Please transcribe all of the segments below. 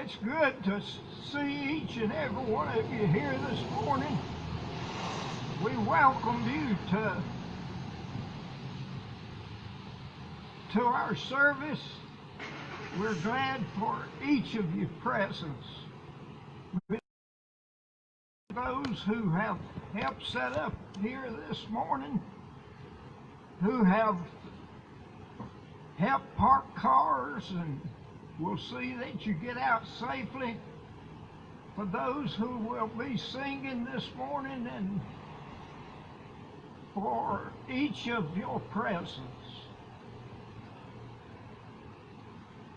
It's good to see each and every one of you here this morning. We welcome you to our service. We're glad for each of your presence. Those who have helped set up here this morning, who have helped park cars, and we'll see that you get out safely. For those who will be singing this morning, and for each of your presence.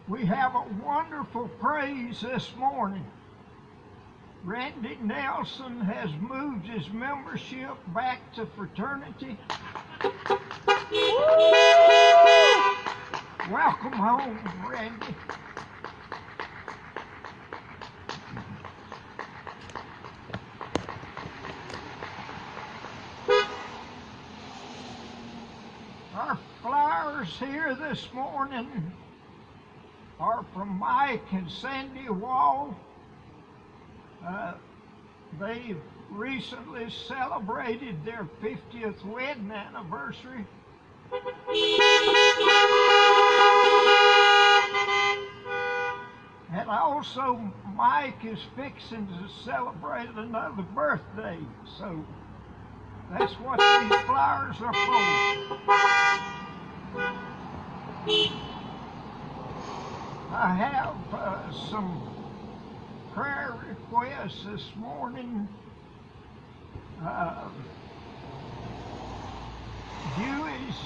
We have a wonderful praise this morning. Randy Nelson has moved his membership back to fraternity. Welcome home, Randy. Our flowers here this morning are from Mike and Sandy Wall. They recently celebrated their 50th wedding anniversary. And also Mike is fixing to celebrate another birthday. So that's what these flowers are for. I have some prayer requests this morning. Dewey's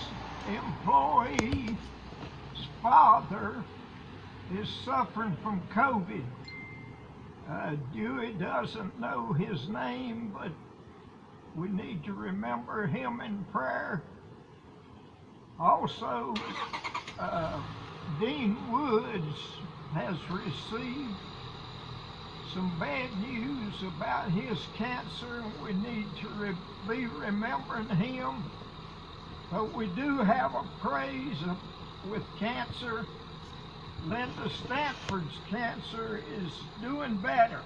employee's father is suffering from COVID. Dewey doesn't know his name, but we need to remember him in prayer. Also, Dean Woods has received some bad news about his cancer, and we need to be remembering him. But we do have a praise with cancer. Linda Stanford's cancer is doing better,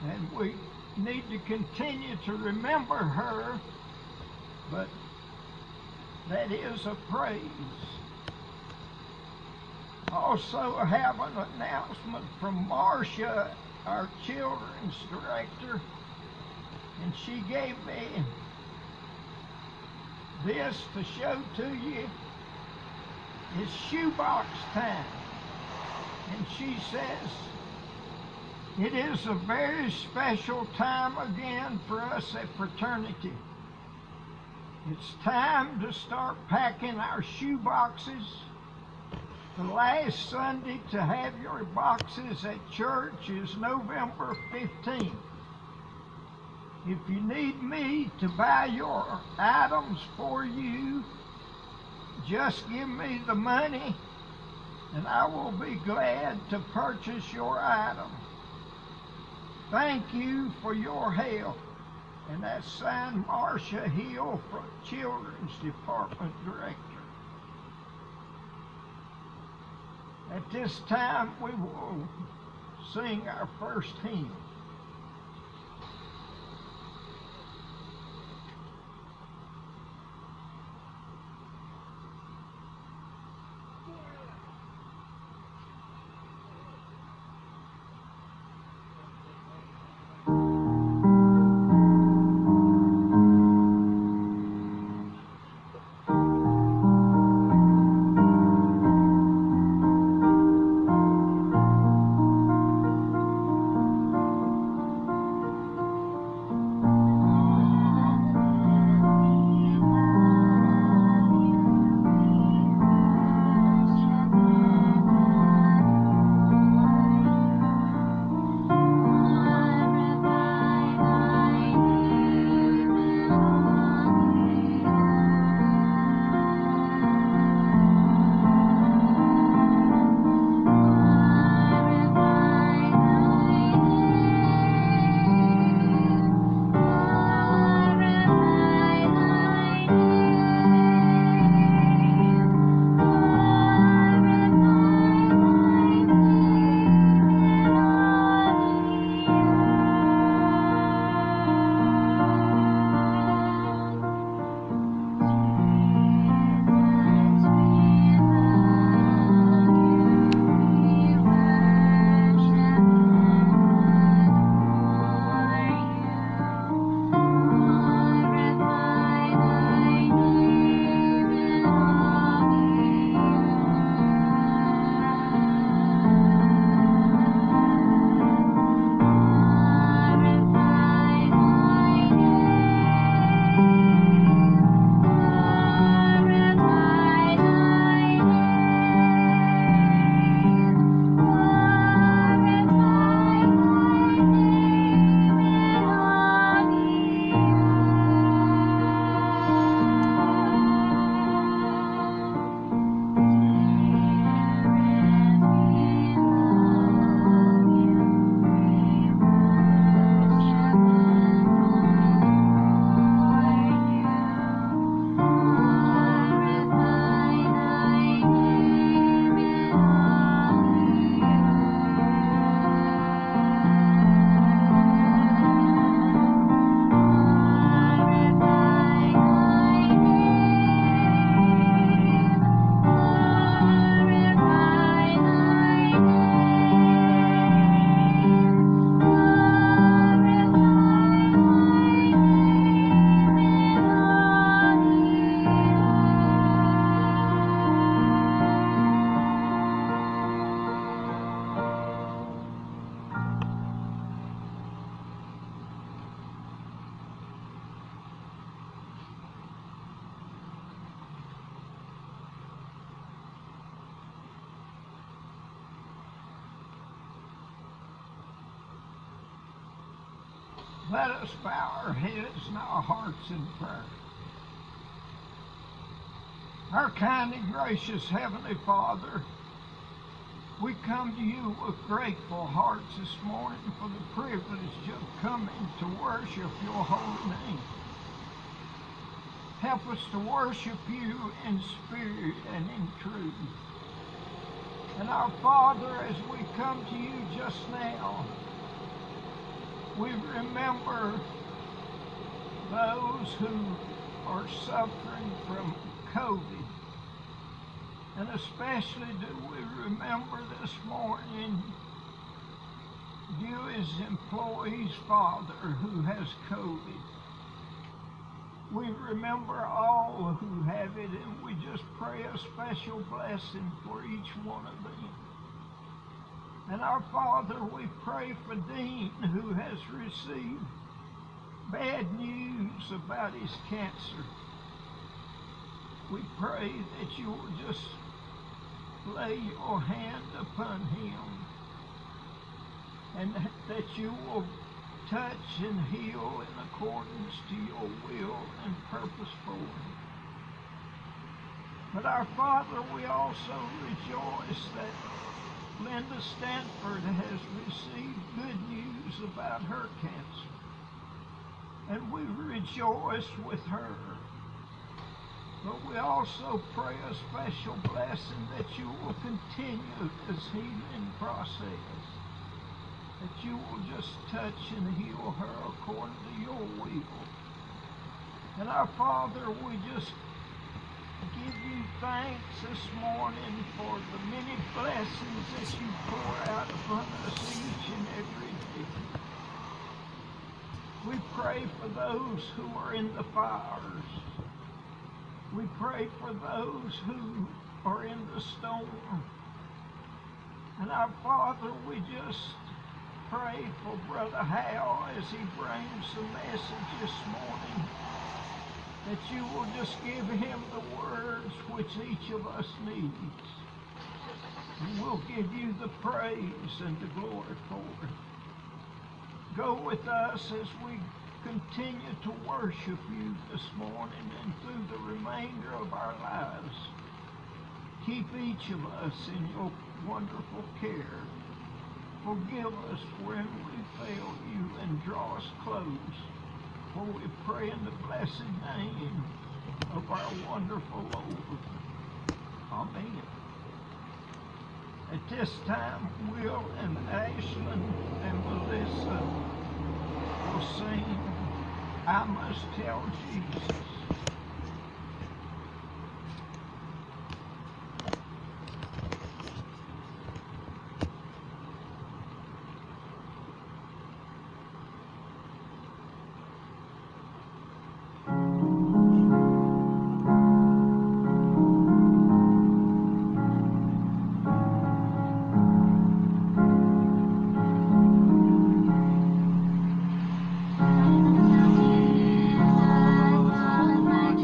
and we need to continue to remember her, but that is a praise. Also, I have an announcement from Marcia, our children's director, and she gave me this to show to you. It's shoebox time, and she says, it is a very special time again for us at fraternity. It's time to start packing our shoe boxes. The last Sunday to have your boxes at church is November 15th. If you need me to buy your items for you, just give me the money and I will be glad to purchase your item. Thank you for your help. And that's signed Marcia Hill, Children's Department Director. At this time, we will sing our first hymn. Let us bow our heads and our hearts in prayer. Our kind and gracious Heavenly Father, we come to you with grateful hearts this morning for the privilege of coming to worship your holy name. Help us to worship you in spirit and in truth. And our Father, as we come to you just now, we remember those who are suffering from COVID. And especially do we remember this morning you as employee's father who has COVID. We remember all who have it, and we just pray a special blessing for each one of them. And our Father, we pray for Dean, who has received bad news about his cancer. We pray that you will just lay your hand upon him, and that you will touch and heal in accordance to your will and purpose for him. But our Father, we also rejoice that Linda Stanford has received good news about her cancer, and we rejoice with her. But we also pray a special blessing that you will continue this healing process, that you will just touch and heal her according to your will. And our Father, we just give you thanks this morning for the many blessings that you pour out upon us each and every day. We pray for those who are in the fires. We pray for those who are in the storm. And our Father, we just pray for Brother Hal as he brings the message this morning, that you will just give him the words which each of us needs. And we'll give you the praise and the glory for it. Go with us as we continue to worship you this morning and through the remainder of our lives. Keep each of us in your wonderful care. Forgive us when we fail you and draw us close. For we pray in the blessed name of our wonderful Lord. Amen. At this time, Will and Ashlyn and Melissa will sing I Must Tell Jesus. Oh,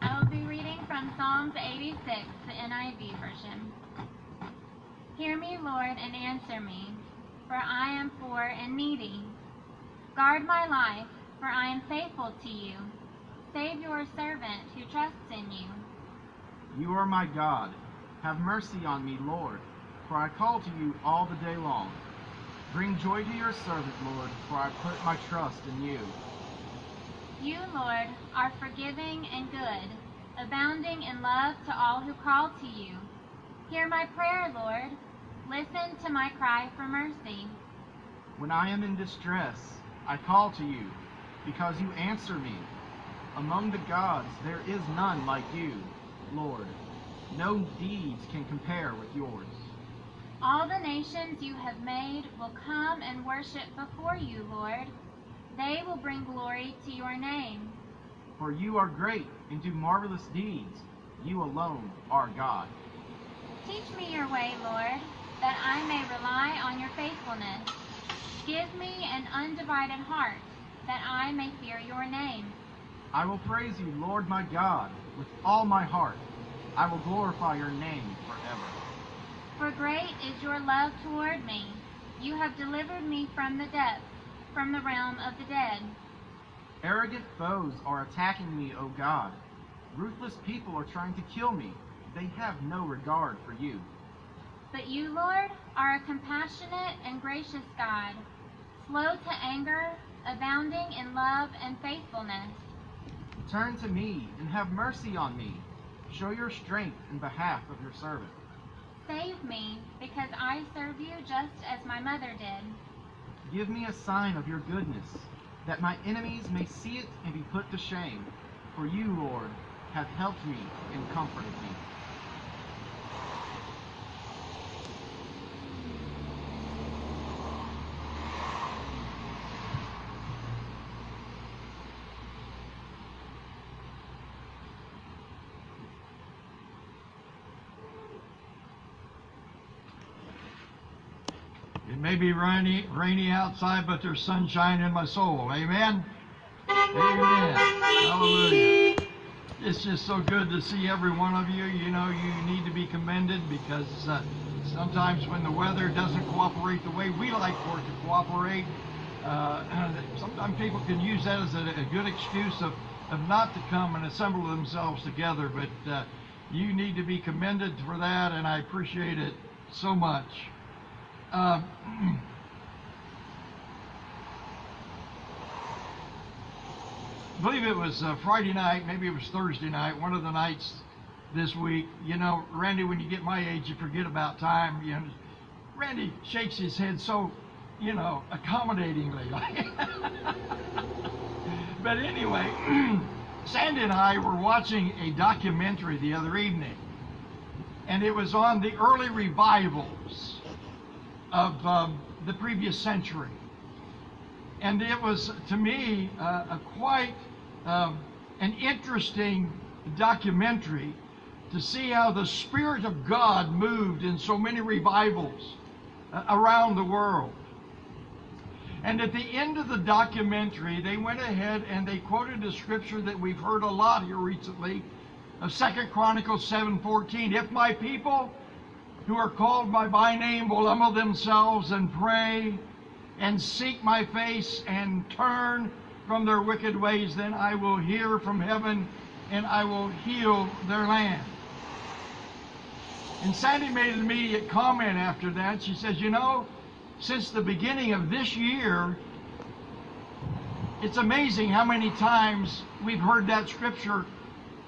I will be reading from Psalms 86, the NIV version. Hear me, Lord, and answer me, for I am poor and needy. Guard my life, for I am faithful to you. Save your servant who trusts in you. You are my God. Have mercy on me, Lord, for I call to you all the day long. Bring joy to your servant, Lord, for I put my trust in you. You, Lord, are forgiving and good, abounding in love to all who call to you. Hear my prayer, Lord. Listen to my cry for mercy. When I am in distress, I call to you, because you answer me. Among the gods there is none like you, Lord. No deeds can compare with yours. All the nations you have made will come and worship before you, Lord. They will bring glory to your name. For you are great and do marvelous deeds. You alone are God. Teach me your way, Lord, that I may rely on your faithfulness. Give me an undivided heart, that I may fear your name. I will praise you, Lord my God, with all my heart. I will glorify your name forever. For great is your love toward me. You have delivered me from the depths, from the realm of the dead. Arrogant foes are attacking me, O God. Ruthless people are trying to kill me. They have no regard for you. But you, Lord, are a compassionate and gracious God, slow to anger, abounding in love and faithfulness. Turn to me and have mercy on me. Show your strength in behalf of your servant. Save me, because I serve you just as my mother did. Give me a sign of your goodness, that my enemies may see it and be put to shame. For you, Lord, have helped me and comforted me. It may be rainy outside, but there's sunshine in my soul. Amen? Amen. Hallelujah. It's just so good to see every one of you. You know, you need to be commended because sometimes when the weather doesn't cooperate the way we like for it to cooperate, sometimes people can use that as a good excuse of not to come and assemble themselves together. But you need to be commended for that, and I appreciate it so much. I believe it was Friday night, maybe it was Thursday night, one of the nights this week. You know, Randy, when you get my age, you forget about time. You know, Randy shakes his head so, you know, accommodatingly. But anyway, Sandy and I were watching a documentary the other evening, and it was on the early revivals of the previous century. And it was, to me, quite an interesting documentary to see how the Spirit of God moved in so many revivals around the world. And at the end of the documentary, they went ahead and they quoted a scripture that we've heard a lot here recently, of 2 Chronicles 7:14. If my people who are called by my name will humble themselves and pray and seek my face and turn from their wicked ways, then I will hear from heaven and I will heal their land. And Sandy made an immediate comment after that. She says, you know, since the beginning of this year, it's amazing how many times we've heard that scripture,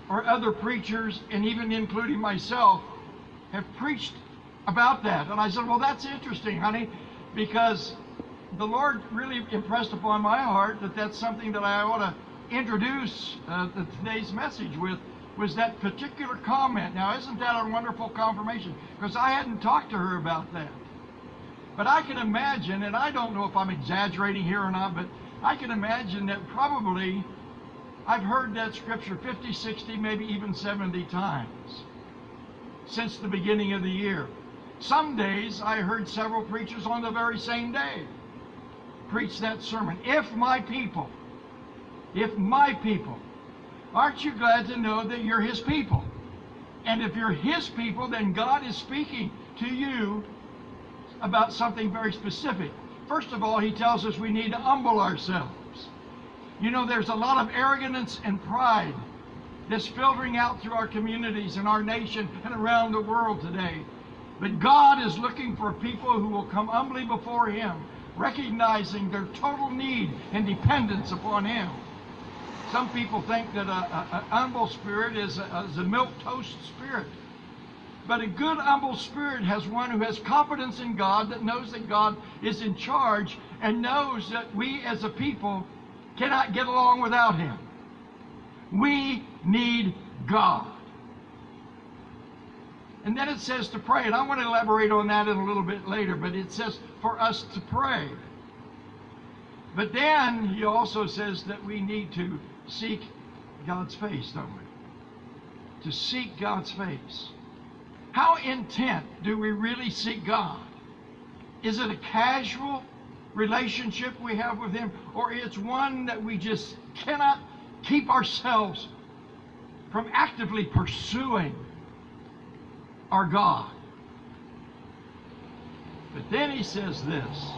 or other preachers, and even including myself, have preached about that. And I said, well, that's interesting, honey, because the Lord really impressed upon my heart that that's something that I ought to introduce today's message with, was that particular comment. Now, isn't that a wonderful confirmation? Because I hadn't talked to her about that. But I can imagine, and I don't know if I'm exaggerating here or not, but I can imagine that probably I've heard that scripture 50, 60, maybe even 70 times since the beginning of the year. Some days I heard several preachers on the very same day. preached that sermon. If my people, aren't you glad to know that you're his people? And if you're his people, then God is speaking to you about something very specific. First of all, he tells us we need to humble ourselves. You know, there's a lot of arrogance and pride that's filtering out through our communities and our nation and around the world today. But God is looking for people who will come humbly before him, recognizing their total need and dependence upon him. Some people think that an humble spirit is a milquetoast spirit. But a good humble spirit has one who has confidence in God, that knows that God is in charge, and knows that we as a people cannot get along without him. We need God. And then it says to pray, and I want to elaborate on that in a little bit later, but it says for us to pray. But then he also says that we need to seek God's face, don't we? To seek God's face. How intent do we really seek God? Is it a casual relationship we have with him, or it's one that we just cannot keep ourselves from actively pursuing our God? But then he says this: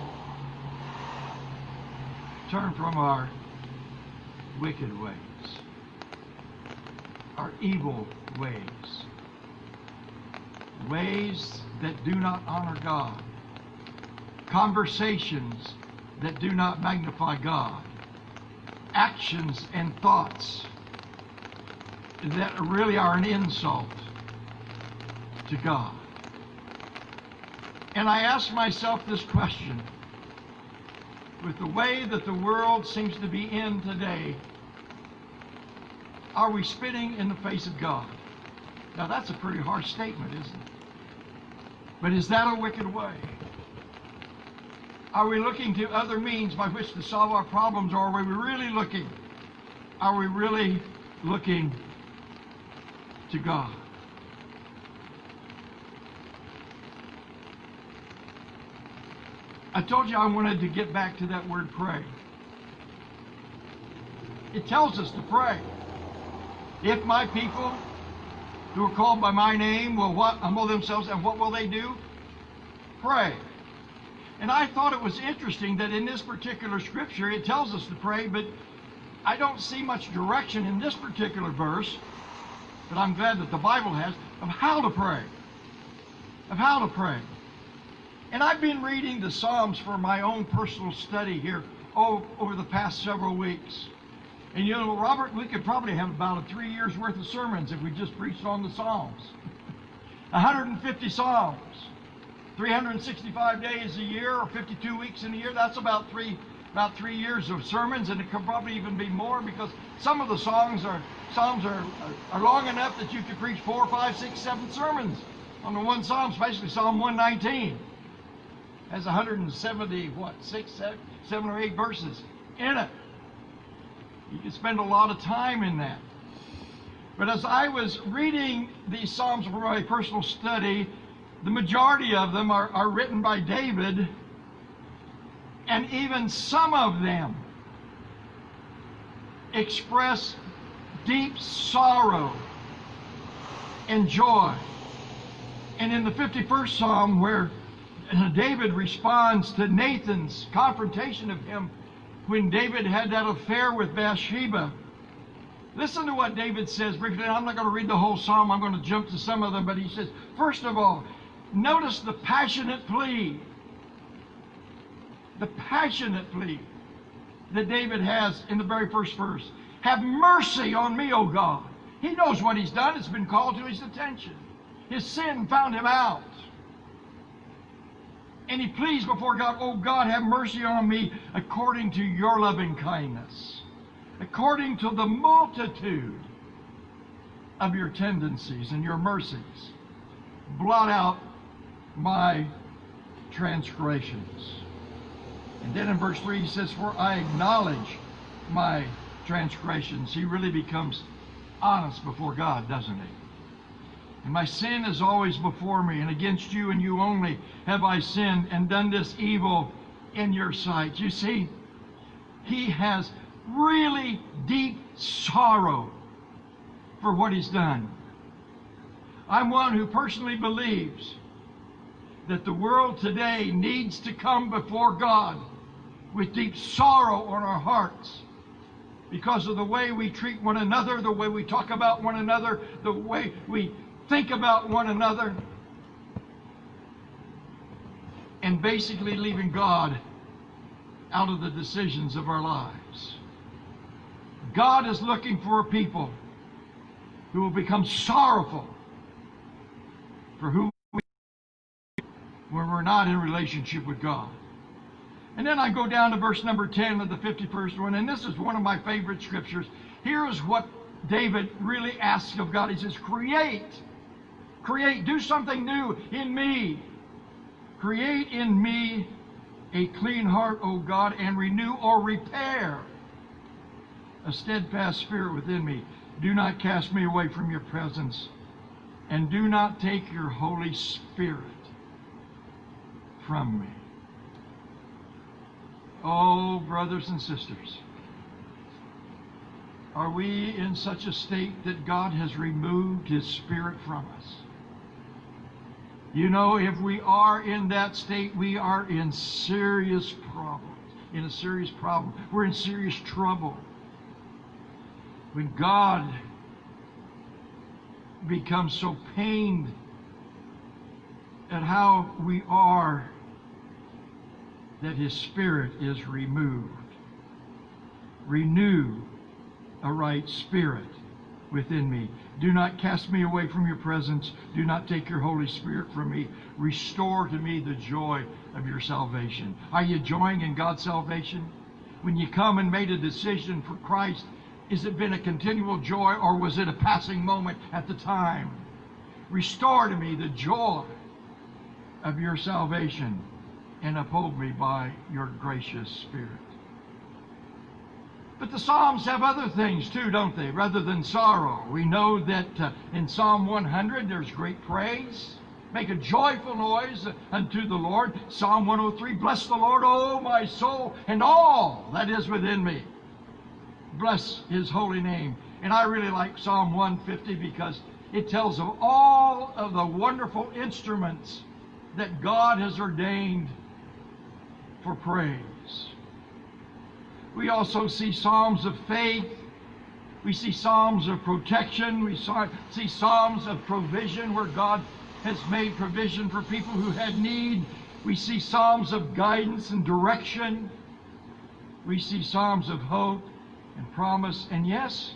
turn from our wicked ways, our evil ways, ways that do not honor God, conversations that do not magnify God, actions and thoughts that really are an insult to God. And I ask myself this question: with the way that the world seems to be in today, are we spitting in the face of God? Now that's a pretty harsh statement, isn't it? But is that a wicked way? Are we looking to other means by which to solve our problems, or are we really looking? Are we really looking to God? I told you I wanted to get back to that word pray. It tells us to pray. If my people who are called by my name will humble themselves, and what will they do? Pray. And I thought it was interesting that in this particular scripture it tells us to pray, but I don't see much direction in this particular verse, but I'm glad that the Bible has, of how to pray. Of how to pray. And I've been reading the Psalms for my own personal study here over the past several weeks. And you know, Robert, we could probably have about 3 years worth of sermons if we just preached on the Psalms. 150 Psalms, 365 days a year, or 52 weeks in a year. That's about three years of sermons, and it could probably even be more, because some of the Psalms are long enough that you could preach 4, 5, 6, 7 sermons on the one Psalm, especially Psalm 119. Has 170, 7 or 8 verses in it. You can spend a lot of time in that. But as I was reading these Psalms for my personal study, the majority of them are written by David, and even some of them express deep sorrow and joy. And in the 51st Psalm, where David responds to Nathan's confrontation of him when David had that affair with Bathsheba, listen to what David says briefly. I'm not going to read the whole psalm. I'm going to jump to some of them. But he says, first of all, notice the passionate plea. The passionate plea that David has in the very first verse. Have mercy on me, O God. He knows what he's done. It's been called to his attention. His sin found him out. And he pleads before God, oh God, have mercy on me according to your loving kindness, according to the multitude of your tendencies and your mercies. Blot out my transgressions. And then in verse 3 he says, for I acknowledge my transgressions. He really becomes honest before God, doesn't he? And my sin is always before me, and against you and you only have I sinned and done this evil in your sight. You see, he has really deep sorrow for what he's done. I'm one who personally believes that the world today needs to come before God with deep sorrow on our hearts because of the way we treat one another, the way we talk about one another, the way we think about one another, and basically leaving God out of the decisions of our lives. God is looking for a people who will become sorrowful for who we are when we're not in relationship with God. And then I go down to verse number 10 of the 51st one, and this is one of my favorite scriptures. Here's what David really asks of God. He says, create, do something new in me. Create in me a clean heart, O God, and renew or repair a steadfast spirit within me. Do not cast me away from your presence, and do not take your Holy Spirit from me. Oh, brothers and sisters, are we in such a state that God has removed His Spirit from us? You know, if we are in that state, we are in serious problems. We're in serious trouble. When God becomes so pained at how we are that His Spirit is removed. Renew a right spirit within me. Do not cast me away from your presence. Do not take your Holy Spirit from me. Restore to me the joy of your salvation. Are you joying in God's salvation? When you come and made a decision for Christ, has it been a continual joy, or was it a passing moment at the time? Restore to me the joy of your salvation, and uphold me by your gracious Spirit. But the Psalms have other things too, don't they, rather than sorrow. We know that in Psalm 100 there's great praise. Make a joyful noise unto the Lord. Psalm 103, bless the Lord, O my soul, and all that is within me. Bless His holy name. And I really like Psalm 150 because it tells of all of the wonderful instruments that God has ordained for praise. We also see psalms of faith. We see psalms of protection. We see psalms of provision where God has made provision for people who had need. We see psalms of guidance and direction. We see psalms of hope and promise. And yes,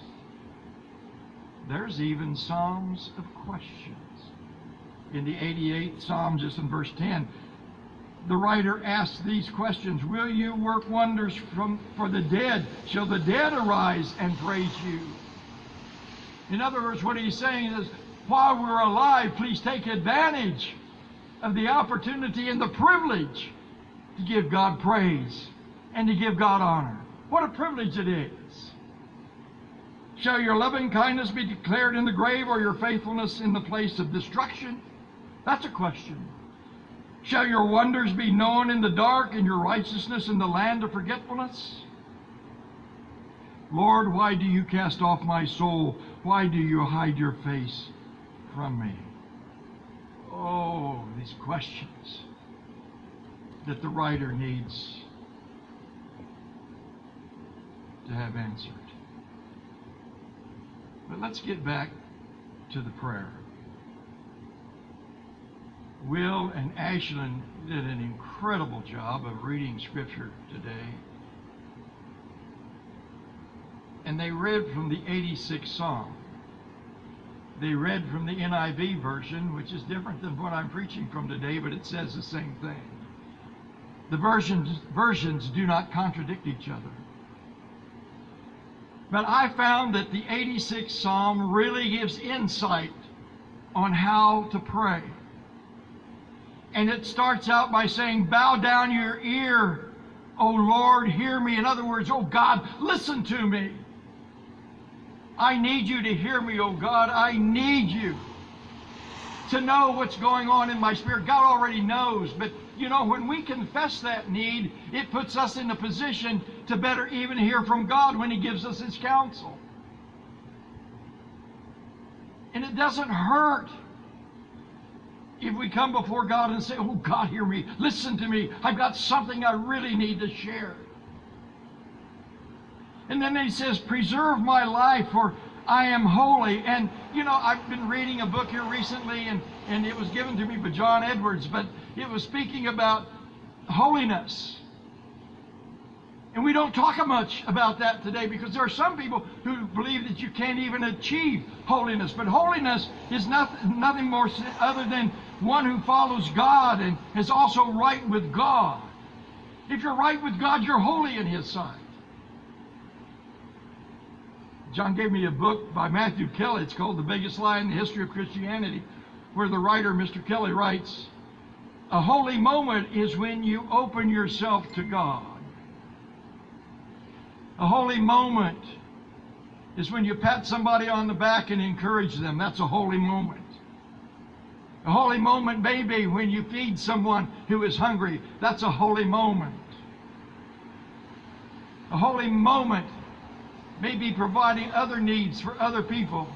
there's even psalms of questions. In the 88th Psalm, just in verse 10, the writer asks these questions. Will you work wonders for the dead? Shall the dead arise and praise you? In other words, what he's saying is, while we're alive, please take advantage of the opportunity and the privilege to give God praise and to give God honor. What a privilege it is. Shall your loving kindness be declared in the grave, or your faithfulness in the place of destruction? That's a question. Shall your wonders be known in the dark, and your righteousness in the land of forgetfulness? Lord, why do you cast off my soul? Why do you hide your face from me? Oh, these questions that the writer needs to have answered. But let's get back to the prayer. Will and Ashlyn did an incredible job of reading Scripture today. And they read from the 86th Psalm. They read from the NIV version, which is different than what I'm preaching from today, but it says the same thing. The versions do not contradict each other. But I found that the 86th Psalm really gives insight on how to pray. And it starts out by saying, bow down your ear, O Lord, hear me. In other words, oh God, listen to me. I need you to hear me, oh God. I need you. to know what's going on in my spirit. God already knows, but you know, when we confess that need, it puts us in a position to better even hear from God when He gives us His counsel. And it doesn't hurt if we come before God and say, oh, God, hear me. Listen to me. I've got something I really need to share. And then He says, preserve my life, for I am holy. And, you know, I've been reading a book here recently, and it was given to me by John Edwards, but it was speaking about holiness. And we don't talk much about that today because there are some people who believe that you can't even achieve holiness. But holiness is nothing more other than one who follows God and is also right with God. If you're right with God, you're holy in His sight. John gave me a book by Matthew Kelly. It's called The Biggest Lie in the History of Christianity, where the writer, Mr. Kelly, writes, a holy moment is when you open yourself to God. A holy moment is when you pat somebody on the back and encourage them. That's a holy moment. A holy moment may be when you feed someone who is hungry. That's a holy moment. A holy moment may be providing other needs for other people.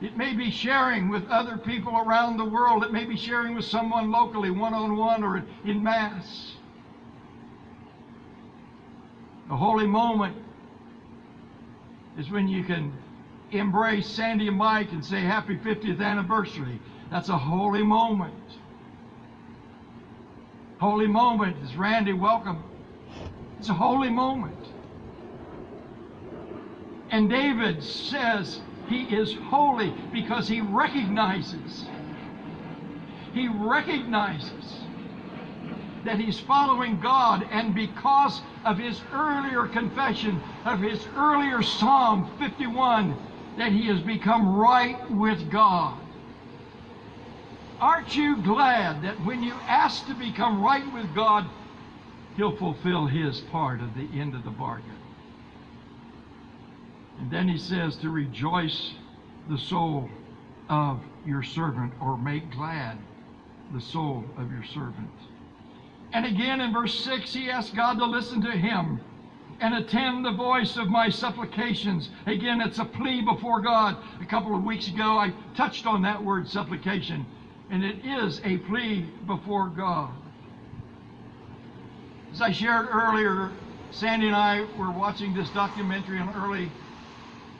It may be sharing with other people around the world. It may be sharing with someone locally, one-on-one or in mass. A holy moment is when you can embrace Sandy and Mike and say happy 50th anniversary. That's a holy moment. Holy moment is Randy, welcome. It's a holy moment. And David says he is holy because he recognizes that he's following God, and because of his earlier confession, of his earlier Psalm 51, that he has become right with God. Aren't you glad that when you ask to become right with God, He'll fulfill His part of the end of the bargain? And then he says to rejoice the soul of your servant, or make glad the soul of your servant. And again in verse 6, he asks God to listen to him and attend the voice of my supplications. Again, it's a plea before God. A couple of weeks ago, I touched on that word supplication, and it is a plea before God. As I shared earlier, Sandy and I were watching this documentary on early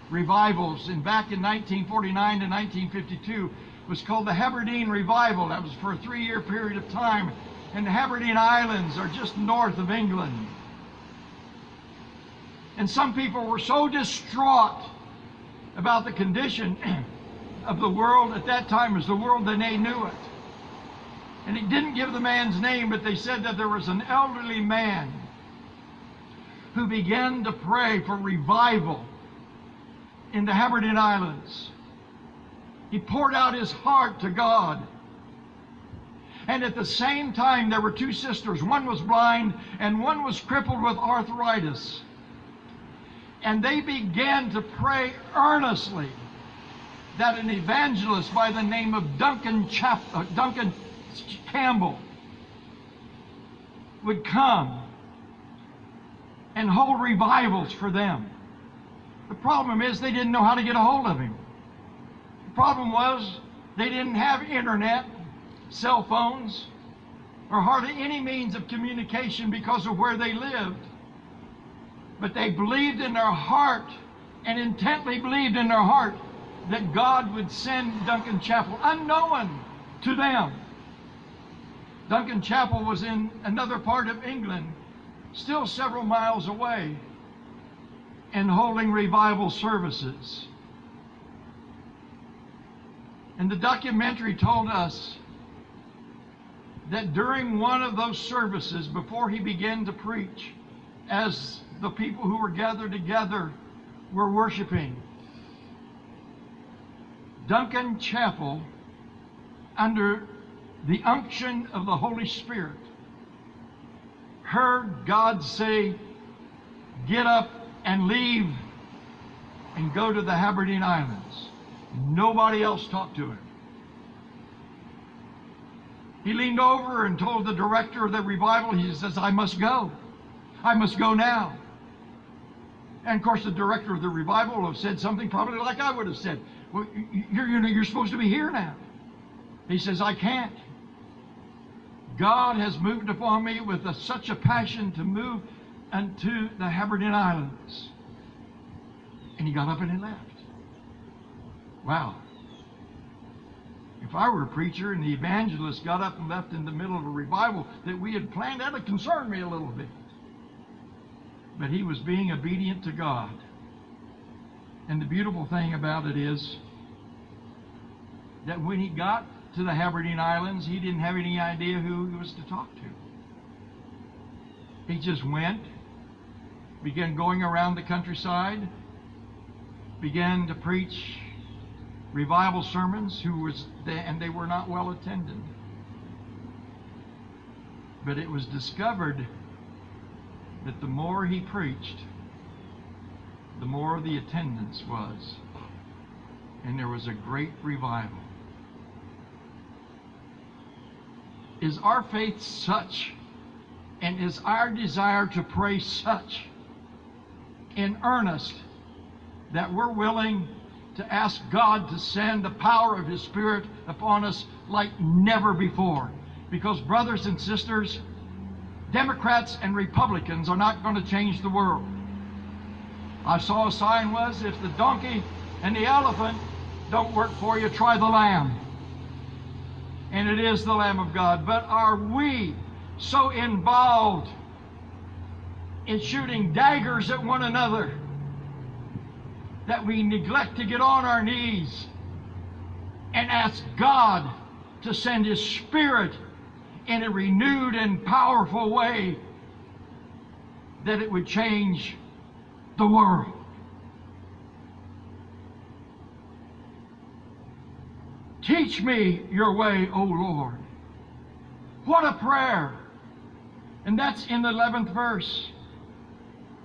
revivals, and back in 1949 to 1952, it was called the Haberdeen Revival. That was for a 3-year period of time, and the Haberdeen Islands are just north of England. And some people were so distraught about the condition of the world at that time as the world that they knew it. And he didn't give the man's name, but they said that there was an elderly man who began to pray for revival in the Haberdeen Islands. He poured out his heart to God. And at the same time, there were 2 sisters. One was blind and one was crippled with arthritis. And they began to pray earnestly that an evangelist by the name of Duncan Campbell would come and hold revivals for them. The problem is they didn't know how to get a hold of him. The problem was they didn't have internet, cell phones, or hardly any means of communication because of where they lived. But they believed in their heart, and intently believed in their heart, that God would send Duncan Chapel, unknown to them. Duncan Chapel was in another part of England, still several miles away, and holding revival services. And the documentary told us that during one of those services, before he began to preach, as the people who were gathered together were worshiping, Duncan Chapel, under the unction of the Holy Spirit, heard God say, "Get up and leave and go to the Haberdeen Islands." Nobody else talked to him. He leaned over and told the director of the revival, he says, I must go. I must go now. And of course, the director of the revival would have said something probably like I would have said. Well, you're supposed to be here now. He says, I can't. God has moved upon me with such a passion to move unto the Haberdeen Islands. And he got up and he left. Wow. If I were a preacher and the evangelist got up and left in the middle of a revival that we had planned, that would concern me a little bit. But he was being obedient to God. And the beautiful thing about it is that when he got to the Haberdeen Islands, he didn't have any idea who he was to talk to. He just went, began going around the countryside, began to preach revival sermons, and they were not well attended. But it was discovered that the more he preached, the more the attendance was. And there was a great revival. Is our faith such, and is our desire to pray such in earnest that we're willing to ask God to send the power of His Spirit upon us like never before? Because, brothers and sisters, Democrats and Republicans are not going to change the world. I saw a sign was, if the donkey and the elephant don't work for you, try the lamb. And it is the Lamb of God. But are we so involved in shooting daggers at one another that we neglect to get on our knees and ask God to send His Spirit in a renewed and powerful way, that it would change the world? Teach me your way, O Lord. What a prayer. And that's in the 11th verse.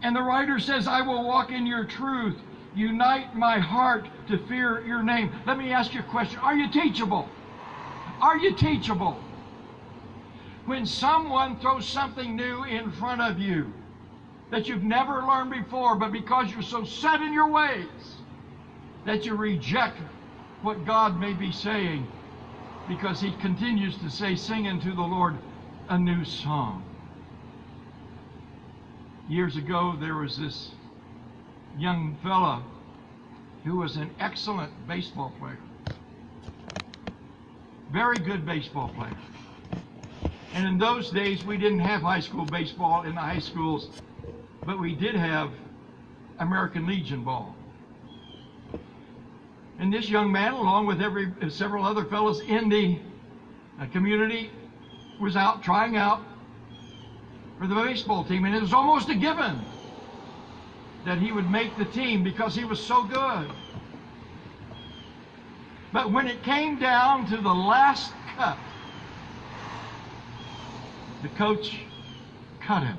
And the writer says, I will walk in your truth. Unite my heart to fear your name. Let me ask you a question. Are you teachable? Are you teachable? When someone throws something new in front of you that you've never learned before, but because you're so set in your ways that you reject what God may be saying, because He continues to say, sing unto the Lord a new song. Years ago, there was this young fella who was an excellent baseball player. Very good baseball player. And in those days, we didn't have high school baseball in the high schools, but we did have American Legion ball. And this young man, along with several other fellows in the community, was out trying out for the baseball team. And it was almost a given that he would make the team because he was so good. But when it came down to the last cut, the coach cut him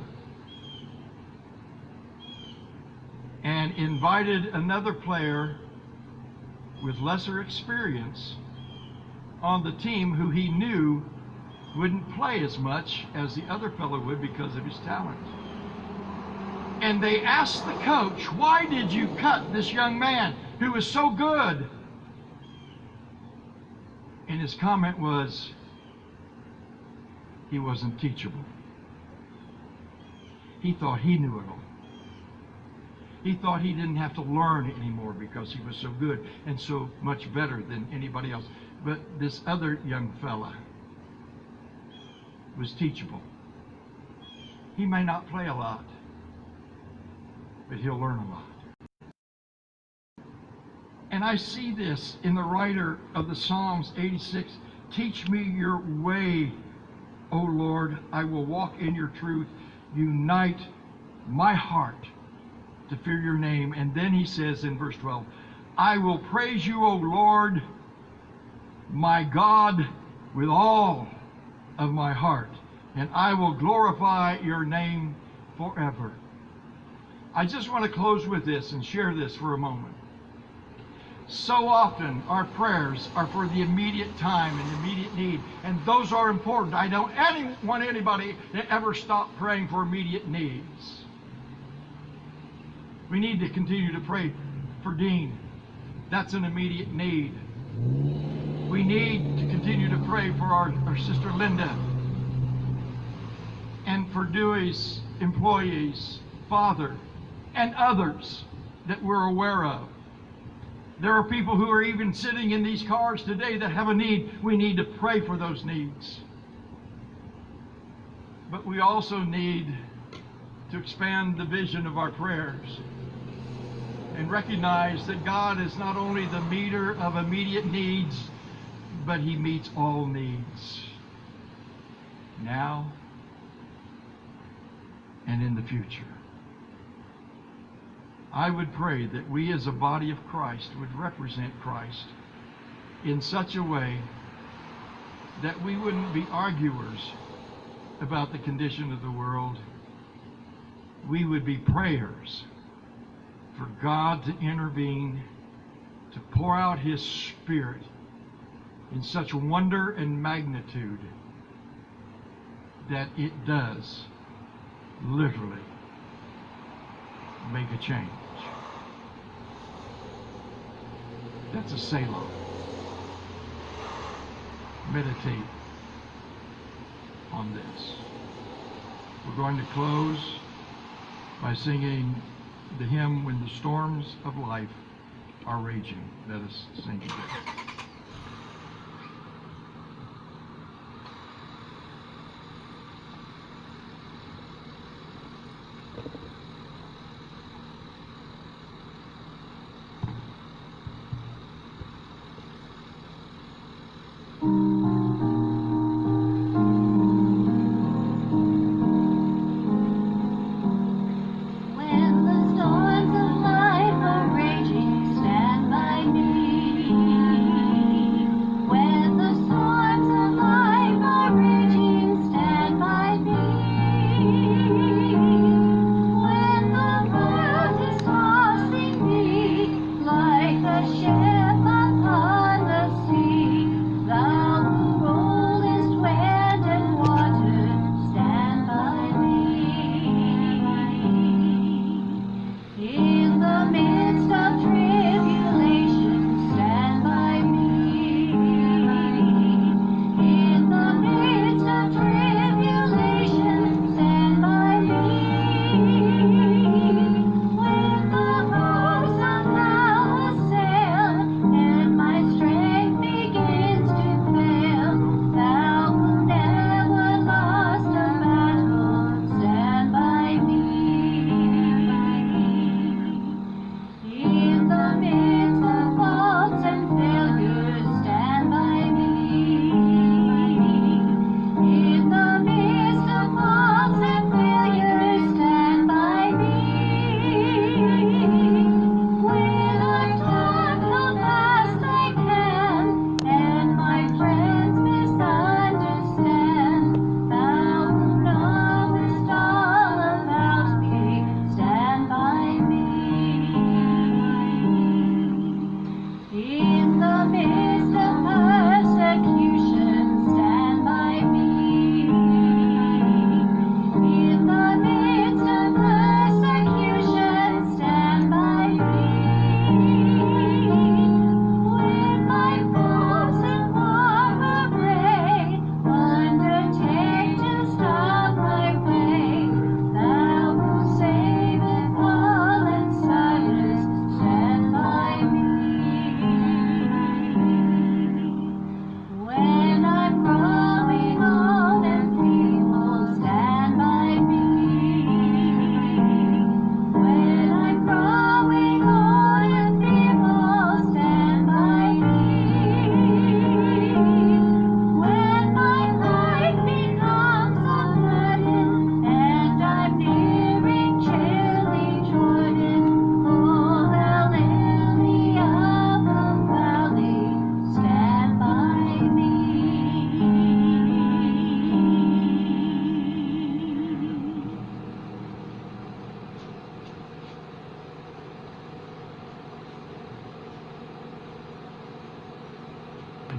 and invited another player with lesser experience on the team who he knew wouldn't play as much as the other fellow would because of his talent. And they asked the coach, why did you cut this young man who was so good? And his comment was, he wasn't teachable. He thought he knew it all. He thought he didn't have to learn anymore because he was so good and so much better than anybody else. But this other young fella was teachable. He may not play a lot, but he'll learn a lot. And I see this in the writer of the Psalms 86. Teach me your way, O Lord. I will walk in your truth. Unite my heart to fear your name. And then he says in verse 12, I will praise you, O Lord, my God, with all of my heart, and I will glorify your name forever. I just want to close with this and share this for a moment. So often our prayers are for the immediate time and immediate need, and those are important. I don't want anybody to ever stop praying for immediate needs. We need to continue to pray for Dean. That's an immediate need. We need to continue to pray for our sister Linda and for Dewey's employees, Father, and others that we're aware of. There are people who are even sitting in these cars today that have a need. We need to pray for those needs. But we also need to expand the vision of our prayers and recognize that God is not only the meter of immediate needs, but He meets all needs, now and in the future. I would pray that we as a body of Christ would represent Christ in such a way that we wouldn't be arguers about the condition of the world. We would be prayers for God to intervene, to pour out His Spirit in such wonder and magnitude that it does literally make a change. That's a Selah. Meditate on this. We're going to close by singing the hymn, When the Storms of Life Are Raging. Let us sing together. When the storms of life are raging, stand by me.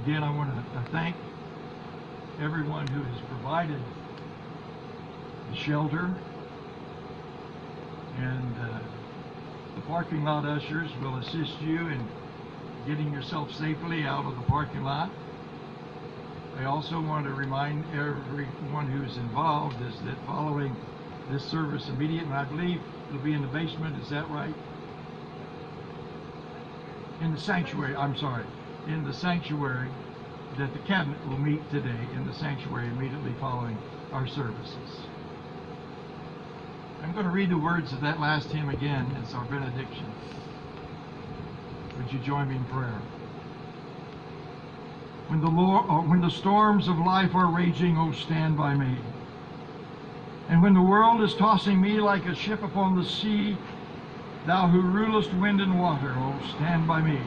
Again, I want to thank everyone who has provided the shelter, and the parking lot ushers will assist you in getting yourself safely out of the parking lot. I also want to remind everyone who's involved is that following this service immediately, and I believe it'll be in the basement, is that right? In the sanctuary, I'm sorry, in the sanctuary, that the cabinet will meet today in the sanctuary immediately following our services. I'm going to read the words of that last hymn again as our benediction. Would you join me in prayer? When the storms of life are raging, oh, stand by me. And when the world is tossing me like a ship upon the sea, thou who rulest wind and water, oh, stand by me.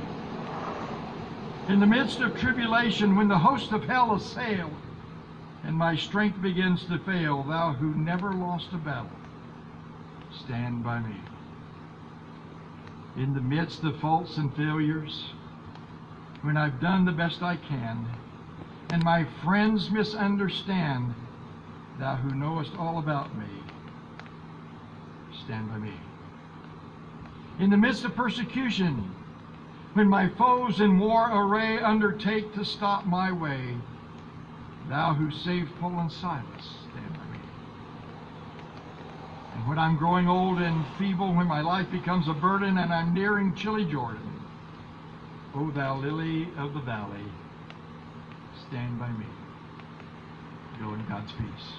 In the midst of tribulation, when the host of hell assail, and my strength begins to fail, thou who never lost a battle, stand by me. In the midst of faults and failures, when I've done the best I can, and my friends misunderstand, thou who knowest all about me, stand by me. In the midst of persecution, when my foes in war array undertake to stop my way, thou who saved Paul and Silas, stand by me. And when I'm growing old and feeble, when my life becomes a burden and I'm nearing chilly Jordan, O thou lily of the valley, stand by me. Go in God's peace.